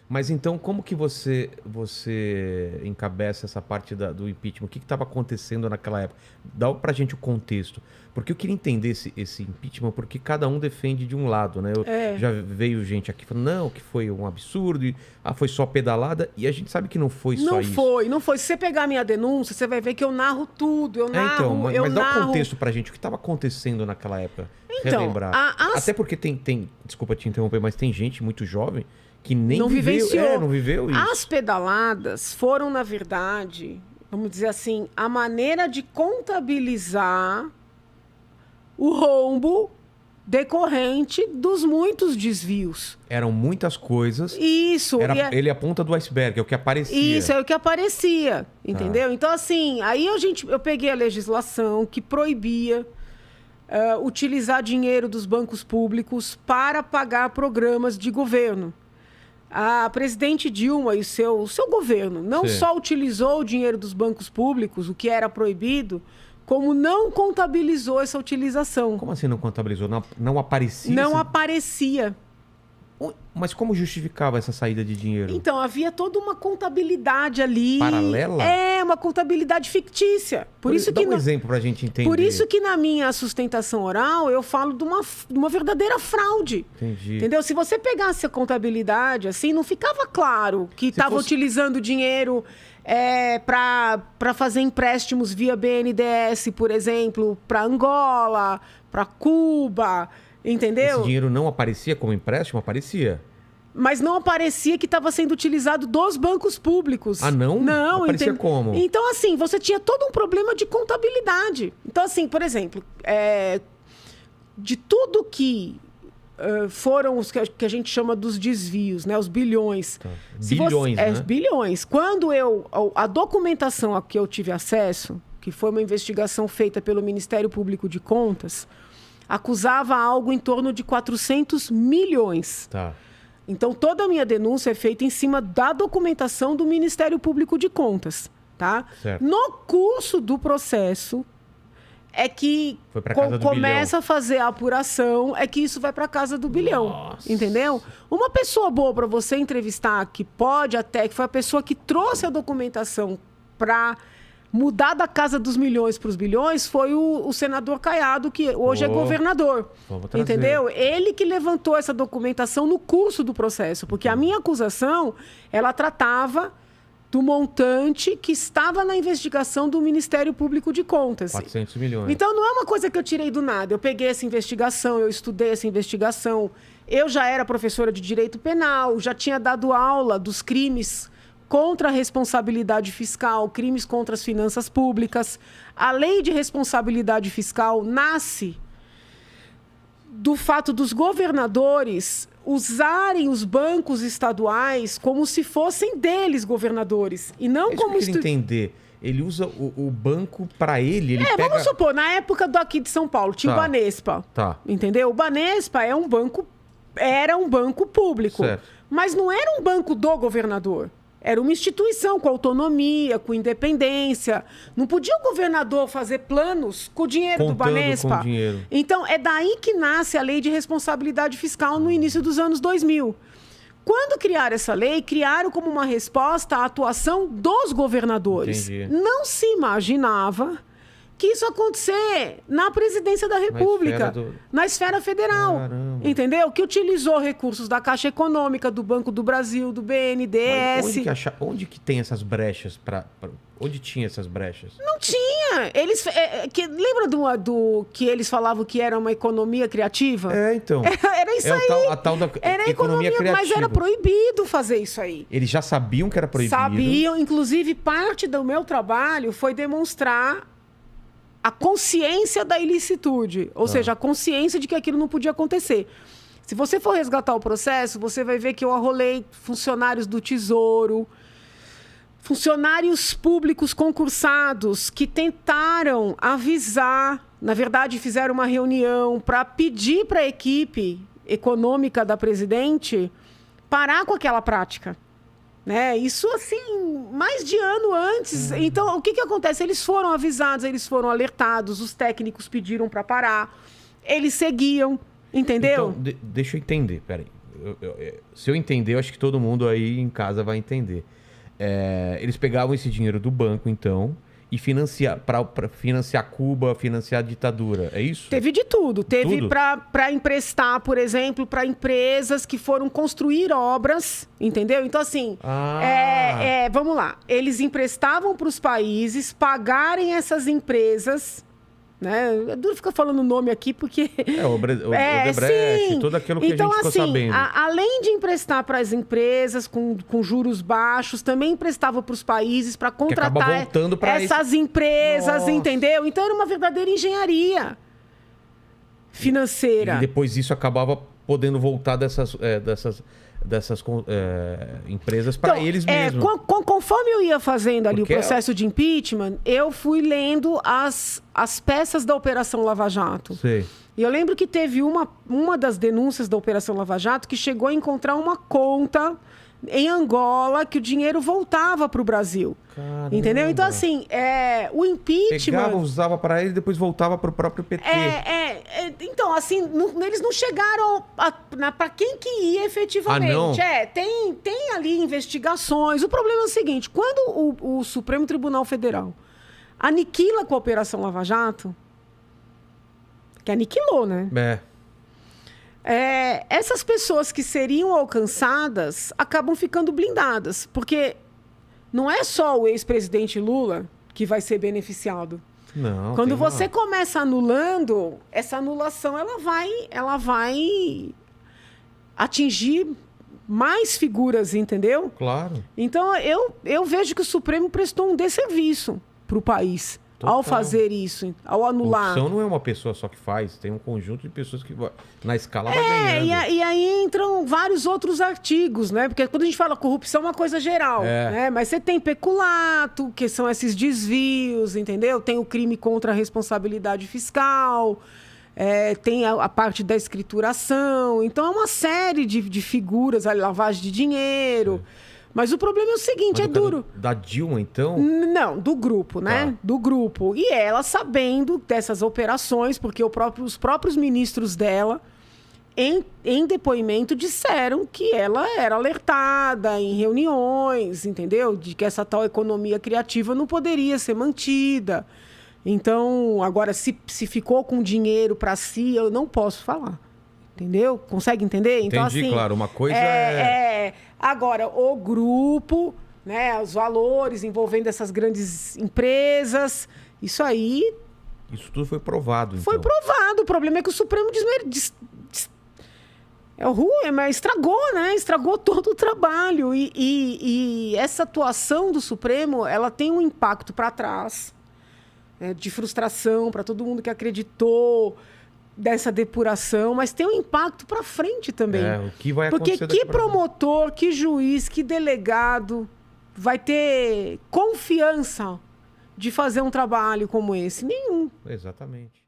Mas então, como que você encabeça essa parte do impeachment? O que estava acontecendo naquela época? Dá pra gente o contexto. Porque eu queria entender esse impeachment, porque cada um defende de um lado, né? Já veio gente aqui falando, não, que foi um absurdo, foi só pedalada, e a gente sabe que não foi só isso. Não foi. Se você pegar a minha denúncia, você vai ver que eu narro tudo, mas dá o contexto pra gente, o que estava acontecendo naquela época? Então, relembrar. Até porque tem, desculpa te interromper, mas tem gente muito jovem que nem não vivenciou. Não viveu isso. As pedaladas foram, na verdade, vamos dizer assim, a maneira de contabilizar o rombo decorrente dos muitos desvios. Eram muitas coisas. Isso. Ele é a ponta do iceberg, é o que aparecia. Isso, é o que aparecia, entendeu? Então, assim, aí eu peguei a legislação que proibia utilizar dinheiro dos bancos públicos para pagar programas de governo. A presidente Dilma e o seu governo não só utilizou o dinheiro dos bancos públicos, o que era proibido, como não contabilizou essa utilização. Como assim não contabilizou? Não aparecia? Não aparecia. Mas como justificava essa saída de dinheiro? Então, havia toda uma contabilidade ali. Paralela? Uma contabilidade fictícia. Dá um exemplo pra gente entender. Por isso que na minha sustentação oral eu falo de uma verdadeira fraude. Entendi. Entendeu? Se você pegasse a contabilidade, assim, não ficava claro que estava utilizando dinheiro para fazer empréstimos via BNDES, por exemplo, para Angola, para Cuba. Entendeu? Esse dinheiro não aparecia como empréstimo? Aparecia. Mas não aparecia que estava sendo utilizado dos bancos públicos. Ah, não? Não. Aparecia como? Então, assim, você tinha todo um problema de contabilidade. Então, assim, por exemplo, de tudo que foram os que a gente chama dos desvios, né? Os bilhões. Tá. Bilhões, né? Bilhões. Quando a documentação a que eu tive acesso, que foi uma investigação feita pelo Ministério Público de Contas, acusava algo em torno de 400 milhões. Tá. Então, toda a minha denúncia é feita em cima da documentação do Ministério Público de Contas. Tá? Certo. No curso do processo, é que começa a fazer a apuração, é que isso vai para casa do bilhão. Nossa. Entendeu? Uma pessoa boa para você entrevistar, que foi a pessoa que trouxe a documentação para mudar da casa dos milhões para os bilhões, foi o senador Caiado, que hoje é governador. Entendeu? Ele que levantou essa documentação no curso do processo, porque a minha acusação, ela tratava do montante que estava na investigação do Ministério Público de Contas. 400 milhões. Então, não é uma coisa que eu tirei do nada. Eu peguei essa investigação, eu estudei essa investigação. Eu já era professora de Direito Penal, já tinha dado aula dos crimes contra a responsabilidade fiscal, crimes contra as finanças públicas. A lei de responsabilidade fiscal nasce do fato dos governadores usarem os bancos estaduais como se fossem deles governadores. E não isso como... Que eu queria entender. Ele usa o banco para ele pega... Vamos supor, na época aqui de São Paulo, tinha o Banespa. Tá. Entendeu? O Banespa era um banco público. Certo. Mas não era um banco do governador. Era uma instituição com autonomia, com independência. Não podia o governador fazer planos com o dinheiro do Banespa. Com dinheiro. Então, é daí que nasce a lei de responsabilidade fiscal no início dos anos 2000. Quando criaram essa lei, criaram como uma resposta à atuação dos governadores. Entendi. Não se imaginava que isso acontecer na presidência da República, na esfera federal. Caramba. Entendeu? Que utilizou recursos da Caixa Econômica, do Banco do Brasil, do BNDES. Onde que tem essas brechas? Onde tinha essas brechas? Não tinha. Lembra do que eles falavam que era uma economia criativa? Então. Era isso aí. A tal da era economia criativa. Mas era proibido fazer isso aí. Eles já sabiam que era proibido? Sabiam. Inclusive, parte do meu trabalho foi demonstrar a consciência da ilicitude, ou seja, a consciência de que aquilo não podia acontecer. Se você for resgatar o processo, você vai ver que eu arrolei funcionários do Tesouro, funcionários públicos concursados que tentaram avisar, na verdade fizeram uma reunião para pedir para a equipe econômica da presidente parar com aquela prática. Né? Isso, assim, mais de ano antes. Então, o que acontece? Eles foram avisados, eles foram alertados, os técnicos pediram para parar, eles seguiam, entendeu? Então, deixa eu entender, peraí. se eu entender, eu acho que todo mundo aí em casa vai entender. Eles pegavam esse dinheiro do banco, então, e para financiar Cuba, financiar a ditadura, é isso? Teve de tudo. Teve Tudo? para emprestar, por exemplo, para empresas que foram construir obras, entendeu? Então, assim, vamos lá. Eles emprestavam para os países pagarem essas empresas, né? É duro ficar falando o nome aqui, porque... O Odebrecht, sim. tudo aquilo que então, a gente ficou sabendo. Além de emprestar para as empresas com juros baixos, também emprestava para os países para contratar voltando pra essas empresas, Nossa. entendeu? Então, era uma verdadeira engenharia financeira. E depois disso acabava podendo voltar dessas empresas para eles mesmos. Conforme eu ia fazendo ali Porque o processo de impeachment, eu fui lendo as peças da Operação Lava Jato. Sei. E eu lembro que teve uma das denúncias da Operação Lava Jato que chegou a encontrar uma conta em Angola que o dinheiro voltava para o Brasil. Caramba. Entendeu? Então, assim, o impeachment... Pegava, usava para ele e depois voltava para o próprio PT. Então, assim, eles não chegaram para quem que ia efetivamente. Não? Tem ali investigações. O problema é o seguinte, quando o Supremo Tribunal Federal aniquila com a Operação Lava Jato, que aniquilou, né? Essas pessoas que seriam alcançadas acabam ficando blindadas, porque não é só o ex-presidente Lula que vai ser beneficiado. Não. Quando você começa anulando, essa anulação ela vai atingir mais figuras, entendeu? Claro. Então eu vejo que o Supremo prestou um desserviço para o país. Total. Ao fazer isso, ao anular. Corrupção não é uma pessoa só que faz, tem um conjunto de pessoas que na escala vai ganhando. E aí entram vários outros artigos, né? Porque quando a gente fala corrupção é uma coisa geral, né? Mas você tem peculato, que são esses desvios, entendeu? Tem o crime contra a responsabilidade fiscal, tem a parte da escrituração. Então é uma série de figuras, a lavagem de dinheiro. Mas o problema é o seguinte, é duro. Da Dilma, então? Não, do grupo, né? Tá. Do grupo. E ela sabendo dessas operações, porque os próprios ministros dela, em depoimento, disseram que ela era alertada em reuniões, entendeu? De que essa tal economia criativa não poderia ser mantida. Então, agora, se ficou com dinheiro para si, eu não posso falar. Entendeu? Consegue entender? Entendi, então, assim, claro. Uma coisa Agora, o grupo, né, os valores envolvendo essas grandes empresas, isso aí... Isso tudo foi provado, Foi provado. O problema é que o Supremo mas estragou, né? Estragou todo o trabalho. E essa atuação do Supremo, ela tem um impacto para trás, de frustração para todo mundo que acreditou dessa depuração, mas tem um impacto para frente também. O que vai acontecer? Porque que promotor, que juiz, que delegado vai ter confiança de fazer um trabalho como esse? Nenhum. Exatamente.